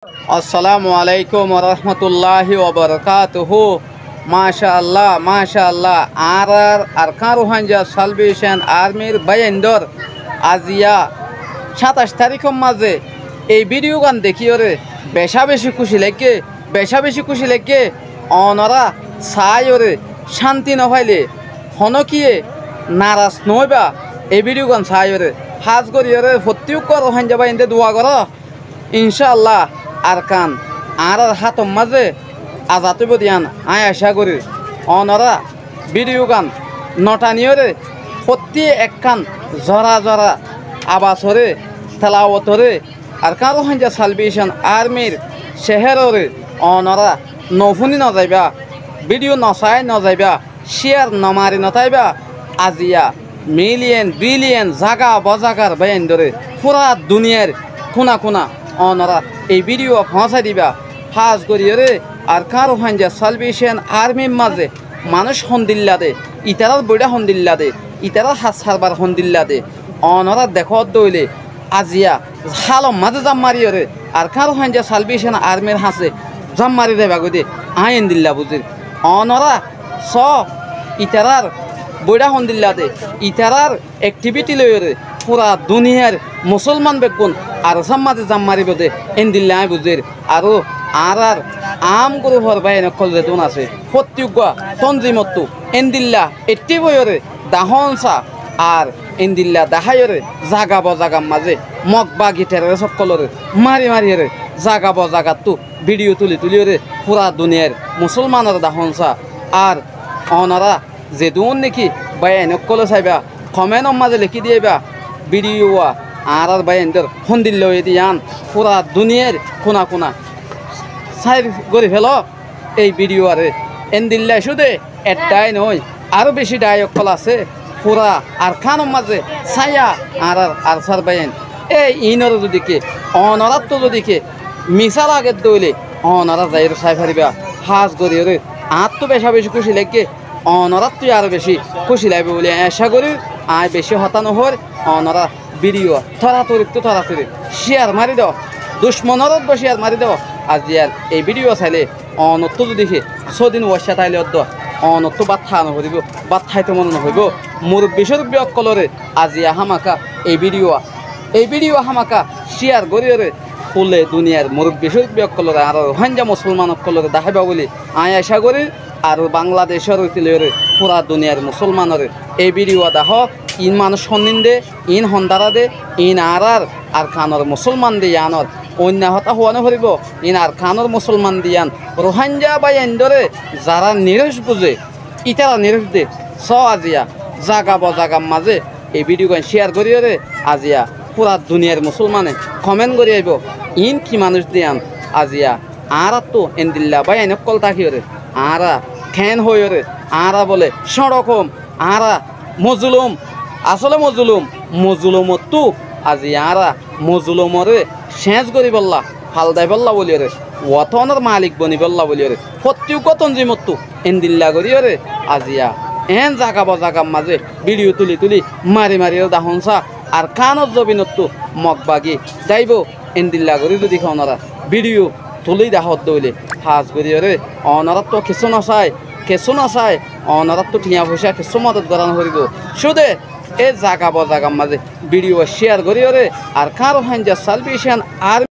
আসসালামু আলাইকুম রহমতুল্লাহি ওবরকাতুহু। মাশাআল্লাহ মাশাআল্লাহ। আর আরকান রোহাঞ্জা সালভেশন আর্মির বাইন্দর আজিয়া 27 তারিখের মাঝে এই ভিডিও গান দেখিওরে বেশি খুশি লাগে অনরা চাইরে শান্তি নভাইলে হনকিয়ে নারাজ নইবা এই ভিডিও গান চাইরে হাজ করিওরে প্রত্যেক রোহাঞ্জা বাইন্দে দোয়া কর ইনশাআল্লাহ। আরকান আর হাতম মাঝে আজাতব দিয়ান আয় আশা করি অনরা ভিডিও গান নটানিয়রে প্রতি একখান জরা জরা আবাসরে তেলাওতরে আরকান রোহাঞ্জা সালভেশন আর্মির শেহেররে অনরা নফুনি নজাইবা ভিডিও নচাই নজাইবা শেয়ার নমারি নতাইবা আজিয়া মিলিয়ন বিলিয়ন জাগা বজাগার বাইন ধরে পুরা দুনিয়ার খুনা খুনা অনরা এই ভিডিও পৌঁছাই দিবা হাজ করিয়ে আরকান রোহাঞ্জা সালভেশন আর্মির মাঝে মানুষ হন্দিল্লা দে ইতারার বইটা হন্দিল্লা দে ইতারার হাত সারবার হন্দিল্লা দে অনরা দেখ দইলে আজিয়া হালম মাঝে জাম মারিয়ে আরকান রোহাঞ্জা সালভেশন আর্মির হাসে জাম মারি দেবা গদে আইন দিল্লা বুঝির অনরা স ইতারার বইটা হন্দিল্লা দে ইতারার অ্যাক্টিভিটি লইরে পুরা দুনিয়ার মুসলমান বেগুন আর সাম্মাতে জাম মারিব দে এন্দিল্লা বুঝির আরো আর আম গ্রুপর বাইন অকল যেতুন আছে প্রত্যুজ্ঞা তঞ্জিমত্তু এন্দিল্লা এটি বইরে দাহনসা আর এন্দিল্লা দাহাইরে জাগা বজাগাম মাঝে মগবা গিটারের সকলরে মারি মারিয়ে জাগা বজাগাতু ভিডিও তুলিওরে পুরা দুনিয়ার মুসলমানের দাহনসা আর অনারা যেদুন নাকি বাইন অকল চাইবা কমেন্টর মাঝে লিখি দিয়েবা ভিডিও আর বাইনদের হন্দিল্লা দিয়ান পুরা দুনিয়ার কোনা কোনা সাইড করে ফেল এই ভিডিও আরে এন্দিল্লা শুধু একটাই নয় আরো বেশি ডায়কল আছে পুরা আর খানোর মাঝে ছায়া আর সার বাইন এই ইনর যদিকে অনরাত্ম যদিকে মিশাল আগের দইলে অনরা যাই চাই ফারিবা হাজ করি আর তো বেশি খুশি লাগে অনরাত তুই আরো বেশি খুশি লাগবে বলে আশা করি আয় বেশি হতানো হর অনরা ভিডিও থরাতরি শেয়ার মারি দাও দুশ্মনরত শেয়ার মারি দাও আজি আর এই ভিডিও চাইলে অনত্ব যদি ছদিন ওয়াশা তাইলে অনত্ব বাদ থা নহরিব বাদ ঠাইতে মনে নহইব মুরব্বী সুরব্বী অকলরে আজি হামাকা এই ভিডিও হামাকা শেয়ার করিয়ে ফুলে দুনিয়ার মুরব্বী সুরব্বী অকলরে আর রোহাঞ্জা মুসলমান অকলরে দেখাইবা বলে আয় আশা করি আর বাংলাদেশের পুরা দুনিয়ার মুসলমানের এই ভিডিও দেখ ইন মানুষ সন্নিন্দে ইন হন্দারা দে ইন আর খানর মুসলমান দিয়ে আনর অন্য হতা হওয়ানো হরিব ইন আর খানর মুসলমান দিয়ান রোহাঞ্জা বা এন্দরে যারা নিরস বুঝে ইতারা নিরস দে স আজিয়া জাগা বজাগাম মাঝে এই ভিডিও শেয়ার করিয়ে আজিয়া পুরা দুনিয়ার মুসলমানে কমেন্ট করি আইব ইন কি মানুষ দিয়ান আজিয়া আর তো এন্দিল্লা বা এনে কল তাকিয়ে আরা খ্যান হয়ে আরা বলে সরকম আরা মজুলুম আসলে মজুলুমতো আজি আরা মজুলুমরে শেষ করি বললা ফালদাই বললা বলি রে ওতনের মালিক বনি বললা বলি রে প্রত্যেক তঞ্জিমতো এন্দিল্লা করি রে আজিয়া এন জাগা বজাগাম মাঝে ভিডিও তুলি মারি দাহনসা আর কানত জবিনতো মগবাগি যাইব এন্দিল্লা করি যদি ওনারা ভিডিও তুলি দাহত দইলে হাজ করি রে অনারাত তো কিছু নাচায় অনারাত তো ঠিয়া পয়সা কিছু মদত করানো করিব শুধু এই জাগা বজাগাম মাঝে ভিডিও শেয়ার করি রে আর কারো হাঞ্জা সালভেশন আর